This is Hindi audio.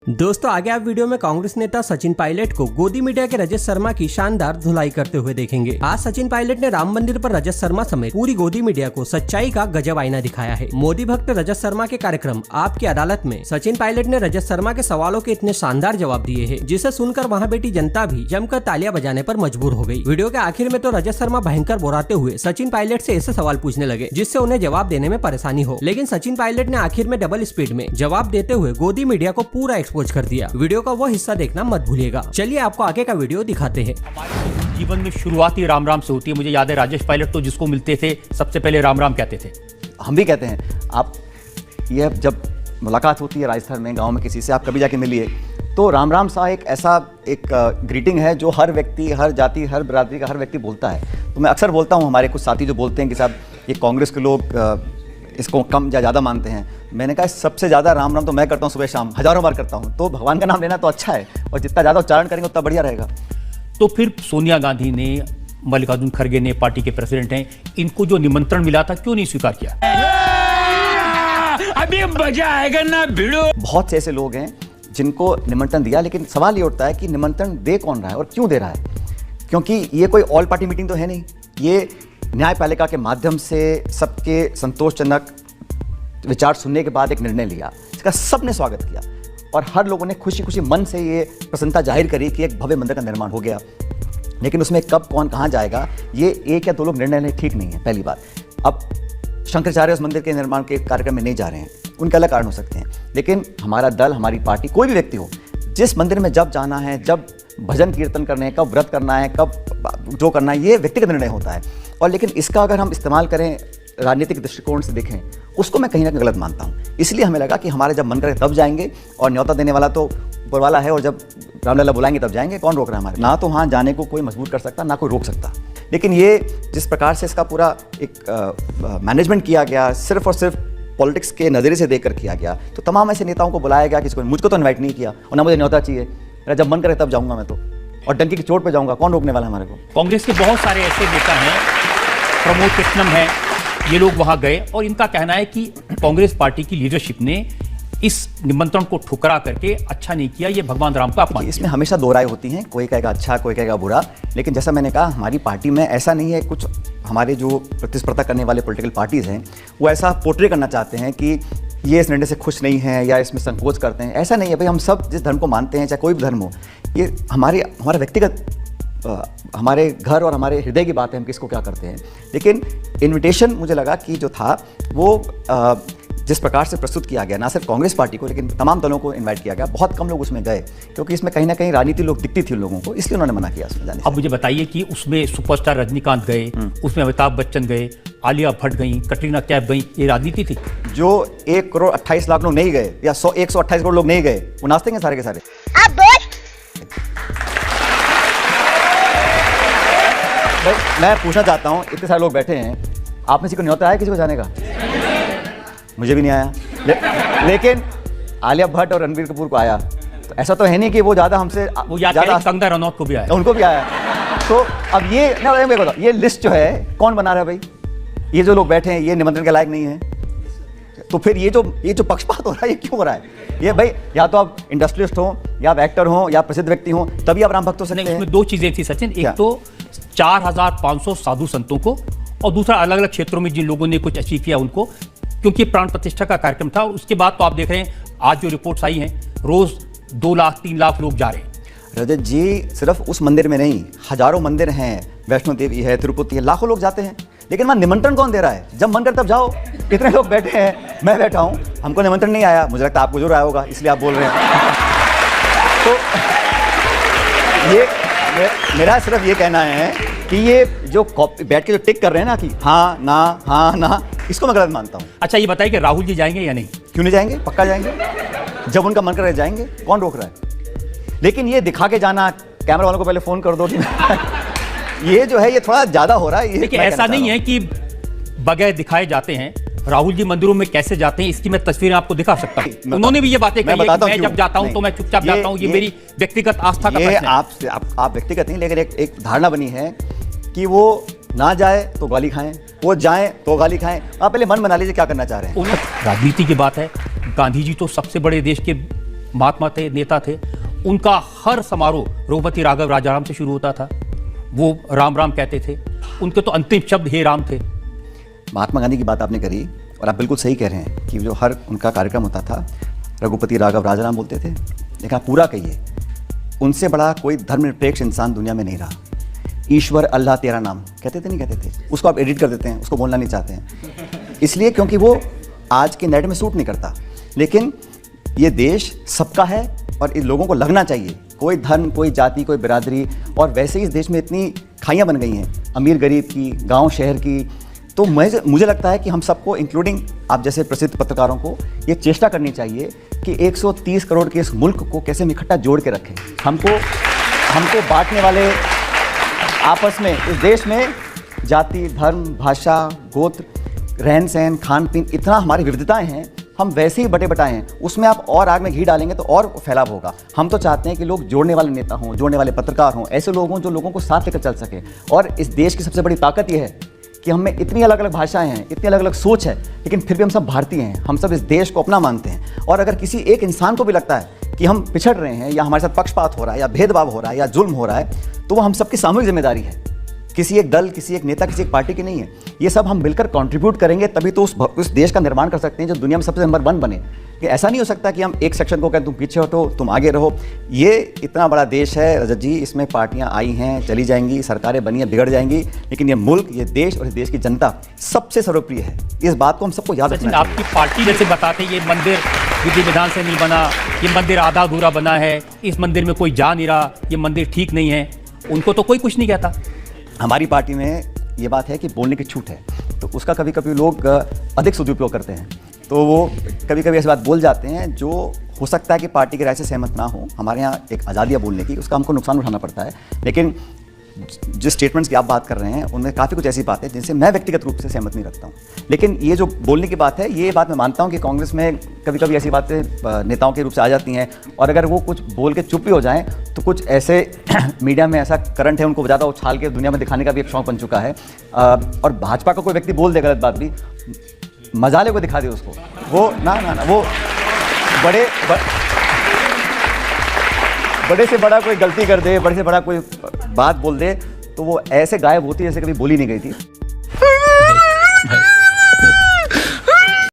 दोस्तों आगे आप वीडियो में कांग्रेस नेता सचिन पायलट को गोदी मीडिया के रजत शर्मा की शानदार धुलाई करते हुए देखेंगे। आज सचिन पायलट ने राम मंदिर पर रजत शर्मा समेत पूरी गोदी मीडिया को सच्चाई का गजब आईना दिखाया है। मोदी भक्त रजत शर्मा के कार्यक्रम आपकी अदालत में सचिन पायलट ने रजत शर्मा के सवालों के इतने शानदार जवाब दिए हैं, जिसे सुनकर वहाँ बैठी जनता भी जमकर तालियां बजाने पर मजबूर हो गई। वीडियो के आखिर में तो रजत शर्मा भयंकर बोराते हुए सचिन पायलट से ऐसे सवाल पूछने लगे जिससे उन्हें जवाब देने में परेशानी हो, लेकिन सचिन पायलट ने आखिर में डबल स्पीड में जवाब देते हुए गोदी मीडिया को पूरा एक्सपोज कर दिया। वीडियो का वो हिस्सा देखना मत भूलिएगा। चलिए आपको आगे का वीडियो दिखाते हैं। हमारे जीवन में शुरुआत ही राम राम से होती है। मुझे याद है राजेश पायलट तो जिसको मिलते थे सबसे पहले राम राम कहते थे। हम भी कहते हैं। आप ये जब मुलाकात होती है राजस्थान में गांव में किसी से, आप कभी जाके मिलिए तो राम राम सा एक ऐसा एक ग्रीटिंग है जो हर व्यक्ति, हर जाति, हर बिरादरी का हर व्यक्ति बोलता है। तो मैं अक्सर बोलता हूँ, हमारे कुछ साथी जो बोलते हैं कि साहब ये कांग्रेस के लोग इसको कम या ज़्यादा मानते हैं। मैंने कहा सबसे ज़्यादा राम राम तो मैं करता हूँ, सुबह शाम हज़ारों बार करता हूँ। तो भगवान का नाम लेना तो अच्छा है, और जितना ज़्यादा उच्चारण करेंगे उतना बढ़िया रहेगा। तो फिर सोनिया गांधी ने, मल्लिकार्जुन खड़गे ने, पार्टी के प्रेसिडेंट हैं, इनको जो निमंत्रण मिला था क्यों नहीं स्वीकार किया? अभी मजा आएगा ना भिड़ो। बहुत से ऐसे लोग हैं जिनको निमंत्रण दिया, लेकिन सवाल ये उठता है कि निमंत्रण दे कौन रहा है और क्यों दे रहा है। क्योंकि ये कोई ऑल पार्टी मीटिंग तो है नहीं, ये न्यायपालिका के माध्यम से सबके संतोषजनक विचार सुनने के बाद एक निर्णय लिया, इसका सबने स्वागत किया और हर लोगों ने खुशी खुशी मन से ये प्रसन्नता जाहिर करी कि एक भव्य मंदिर का निर्माण हो गया। लेकिन उसमें कब कौन कहाँ जाएगा, ये एक या दो लोग निर्णय लें ठीक नहीं है। पहली बात, अब शंकराचार्य उस मंदिर के निर्माण के कार्यक्रम में नहीं जा रहे हैं, उनके अलग कारण हो सकते हैं। लेकिन हमारा दल, हमारी पार्टी, कोई भी व्यक्ति हो, जिस मंदिर में जब जाना है, जब भजन कीर्तन करने हैं, कब व्रत करना है, कब जो करना है, ये व्यक्तिगत निर्णय होता है। और लेकिन इसका अगर हम इस्तेमाल करें राजनीतिक दृष्टिकोण से देखें, उसको मैं कहीं ना कहीं गलत मानता हूँ। इसलिए हमें लगा कि हमारे जब मन करे तब जाएंगे, और न्योता देने वाला तो ऊपर वाला है, और जब रामलला बुलाएंगे तब जाएंगे। कौन रोक रहा है हमारे? ना तो वहाँ जाने को कोई मजबूर कर सकता, ना कोई रोक सकता। लेकिन ये जिस प्रकार से इसका पूरा एक मैनेजमेंट किया गया, सिर्फ और सिर्फ पॉलिटिक्स के नज़रिए से देखकर किया गया, तो तमाम ऐसे नेताओं को बुलाया गया, किसी को, मुझको तो इन्वाइट नहीं किया, और ना मुझे न्योता चाहिए। मेरा जब मन करे तब जाऊँगा मैं तो, और डंकी की चोट पे जाऊँगा। कौन रोकने वाला है हमारे को? कांग्रेस के बहुत सारे ऐसे नेता हैं, प्रमोद कृष्णम है, ये लोग वहां गए और इनका कहना है कि कांग्रेस पार्टी की लीडरशिप ने इस निमंत्रण को ठुकरा करके अच्छा नहीं किया, ये भगवान राम का अपमान। इसमें हमेशा दो राय होती हैं, कोई कहेगा अच्छा, कोई कहेगा बुरा। लेकिन जैसा मैंने कहा, हमारी पार्टी में ऐसा नहीं है। कुछ हमारे जो प्रतिस्पर्धा करने वाले पॉलिटिकल पार्टीज़ हैं, वो ऐसा पोर्ट्रे करना चाहते हैं कि ये इस निर्णय से खुश नहीं है या इसमें संकोच करते हैं। ऐसा नहीं है भाई, हम सब जिस धर्म को मानते हैं, चाहे कोई भी धर्म हो, ये हमारा व्यक्तिगत हमारे घर और हमारे हृदय की बात है, हम किसको क्या करते हैं। लेकिन इनविटेशन मुझे लगा कि जो था वो जिस प्रकार से प्रस्तुत किया गया, ना सिर्फ कांग्रेस पार्टी को लेकिन तमाम दलों को इनवाइट किया गया। बहुत कम लोग उसमें गए, क्योंकि इसमें कहीं ना कहीं राजनीति लोग दिखती थी उन लोगों को, इसलिए उन्होंने मना किया उसमें जाने से। अब मुझे बताइए कि उसमें सुपरस्टार रजनीकांत गए, उसमें अमिताभ बच्चन गए, आलिया भट्ट गई, कटरीना कैफ गई, ये राजनीति थी? जो 1,28,00,000 लोग नहीं गए या 128 करोड़ लोग नहीं गए, वो नाचते हैं सारे के सारे। मैं पूछना चाहता हूँ, इतने सारे लोग बैठे हैं, आप में से कोई न्योता आया किसी को जाने का? मुझे भी नहीं आया। लेकिन आलिया भट्ट और रणबीर कपूर को आया। तो ऐसा तो है नहीं कि वो ज़्यादा हमसे ज़्यादा, कंगना रनौत को भी आया, उनको भी आया। तो अब ये लिस्ट जो है कौन बना रहा है भाई? ये जो लोग बैठे हैं ये निमंत्रण के लायक नहीं है। तो फिर ये जो पक्षपात हो रहा है, ये क्यों हो रहा है? ये भाई, या तो आप इंडस्ट्रियलिस्ट हो, या आप एक्टर हो, या प्रसिद्ध व्यक्ति हो, तभी आप राम भक्त हो सकते हैं। उसमें दो चीजें थी सचिन, एक तो 4,500 साधु संतों को, और दूसरा अलग अलग क्षेत्रों में जिन लोगों ने कुछ अचीव किया उनको, क्योंकि प्राण प्रतिष्ठा का कार्यक्रम था। और उसके बाद तो आप देख रहे हैं आज जो रिपोर्ट्स आई हैं, रोज 2 लाख 3 लाख लोग जा रहे हैं। रजत जी, सिर्फ उस मंदिर में नहीं, हजारों मंदिर हैं, वैष्णो देवी है, तिरुपति है, लाखों लोग जाते हैं। लेकिन वहाँ निमंत्रण कौन दे रहा है? जब मन करे तब जाओ। इतने लोग बैठे हैं, मैं बैठा हूँ, हमको निमंत्रण नहीं आया। मुझे लगता है आपको जरूर आया होगा, इसलिए आप बोल रहे हैं। तो ये मेरा सिर्फ ये कहना है कि ये जो बैठ के जो टिक कर रहे हैं ना कि हाँ ना, इसको मैं गलत मानता हूँ। अच्छा ये बताइए कि राहुल जी जाएंगे या नहीं? क्यों नहीं जाएंगे? पक्का जाएंगे। जब उनका मन करे जाएंगे, कौन रोक रहा है? लेकिन ये दिखा के जाना, कैमरा वालों को पहले फोन कर दो कि ये जो है ये थोड़ा ज्यादा हो रहा है। देखिए ऐसा नहीं है कि बगैर दिखाए जाते हैं। राहुल जी मंदिरों में कैसे जाते हैं इसकी मैं तस्वीरें आपको दिखा सकता हूँ। उन्होंने भी ये बातें कही है कि मैं जब जाता हूँ तो मैं चुपचाप जाता हूँ, ये मेरी व्यक्तिगत आस्था का प्रश्न है। आप व्यक्तिगत नहीं, लेकिन एक धारणा बनी है कि वो ना जाए तो गाली खाएं, वो जाए तो गाली खाएं। आप पहले मन बना लीजिए क्या करना चाह रहे हैं। राजनीति की बात है, गांधी जी तो सबसे बड़े देश के महात्मा थे, नेता थे, उनका हर समारोह रघुपति राघव राजाराम से शुरू होता था। वो राम राम कहते थे, उनके तो अंतिम शब्द हे राम थे। महात्मा गांधी की बात आपने करी और आप बिल्कुल सही कह रहे हैं कि जो हर उनका कार्यक्रम होता था रघुपति राघव राजाराम बोलते थे, लेकिन आप पूरा कहिए, उनसे बड़ा कोई धर्मनिरपेक्ष इंसान दुनिया में नहीं रहा। ईश्वर अल्लाह तेरा नाम कहते थे, नहीं कहते थे? उसको आप एडिट कर देते हैं, उसको बोलना नहीं चाहते हैं, इसलिए क्योंकि वो आज के नेट में सूट नहीं करता। लेकिन ये देश सबका है और इन लोगों को लगना चाहिए, कोई धर्म, कोई जाति, कोई बिरादरी। और वैसे ही इस देश में इतनी खाइयाँ बन गई हैं, अमीर गरीब की, गांव शहर की। तो मुझे लगता है कि हम सबको, इंक्लूडिंग आप जैसे प्रसिद्ध पत्रकारों को, ये चेष्टा करनी चाहिए कि 130 करोड़ के इस मुल्क को कैसे हम इकट्ठा जोड़ के रखें। हमको बांटने वाले आपस में, इस देश में जाति, धर्म, भाषा, गोत्र, रहन सहन, खान पीन, इतना हमारी विविधताएं हैं, हम वैसे ही बटे बटाए हैं। उसमें आप और आग में घी डालेंगे तो और फैलाव होगा। हम तो चाहते हैं कि लोग जोड़ने वाले नेता हों, जोड़ने वाले पत्रकार हों, ऐसे लोग हों जो लोगों को साथ लेकर चल सके। और इस देश की सबसे बड़ी ताकत यह है कि हम में इतनी अलग अलग भाषाएं हैं, इतनी अलग अलग सोच है, लेकिन फिर भी हम सब भारतीय हैं, हम सब इस देश को अपना मानते हैं। और अगर किसी एक इंसान को भी लगता है कि हम पिछड़ रहे हैं या हमारे साथ पक्षपात हो रहा है या भेदभाव हो रहा है या जुल्म हो रहा है, तो वो हम सबकी सामूहिक जिम्मेदारी है, किसी एक दल, किसी एक नेता, किसी एक पार्टी की नहीं है। ये सब हम मिलकर कंट्रीब्यूट करेंगे तभी तो उस देश का निर्माण कर सकते हैं जो दुनिया में सबसे नंबर 1 बने। कि ऐसा नहीं हो सकता कि हम एक सेक्शन को कहें तुम पीछे हटो, तुम आगे रहो। ये इतना बड़ा देश है रजत जी, इसमें पार्टियां आई हैं, चली जाएंगी, सरकारें बनी हैं, बिगड़ जाएंगी, लेकिन ये मुल्क, ये देश और इस देश की जनता सबसे सर्वप्रिय है। इस बात को हम सबको याद रखना चाहिए। आपकी पार्टी जैसे बताते ये मंदिर विधि विधान से नहीं बना, ये मंदिर आधा अधूरा बना है, इस मंदिर में कोई जा नहीं रहा, ये मंदिर ठीक नहीं है, उनको तो कोई कुछ नहीं कहता। हमारी पार्टी में ये बात है कि बोलने की छूट है, तो उसका कभी कभी लोग अधिक सदुपयोग करते हैं, तो वो कभी कभी ऐसी बात बोल जाते हैं जो हो सकता है कि पार्टी की राय से सहमत ना हो। हमारे यहाँ एक आज़ादी है बोलने की, उसका हमको नुकसान उठाना पड़ता है। लेकिन जिस स्टेटमेंट्स की आप बात कर रहे हैं उनमें काफ़ी कुछ ऐसी बातें जिनसे मैं व्यक्तिगत रूप से सहमत नहीं रखता हूँ। लेकिन ये जो बोलने की बात है, ये बात मैं मानता हूँ कि कांग्रेस में कभी कभी ऐसी बातें नेताओं के रूप से आ जाती हैं, और अगर वो कुछ बोल के चुप भी हो जाएं तो कुछ ऐसे मीडिया में ऐसा करंट है, उनको ज़्यादा उछाल के दुनिया में दिखाने का भी एक शौक बन चुका है। और भाजपा का कोई व्यक्ति बोल दे गलत बात भी, मजाले को दिखा दे उसको, वो ना वो बड़े से बड़ा कोई गलती कर दे, बड़े से बड़ा कोई बात बोल दे, तो वो ऐसे गायब होती है जैसे कभी बोली नहीं गई थी।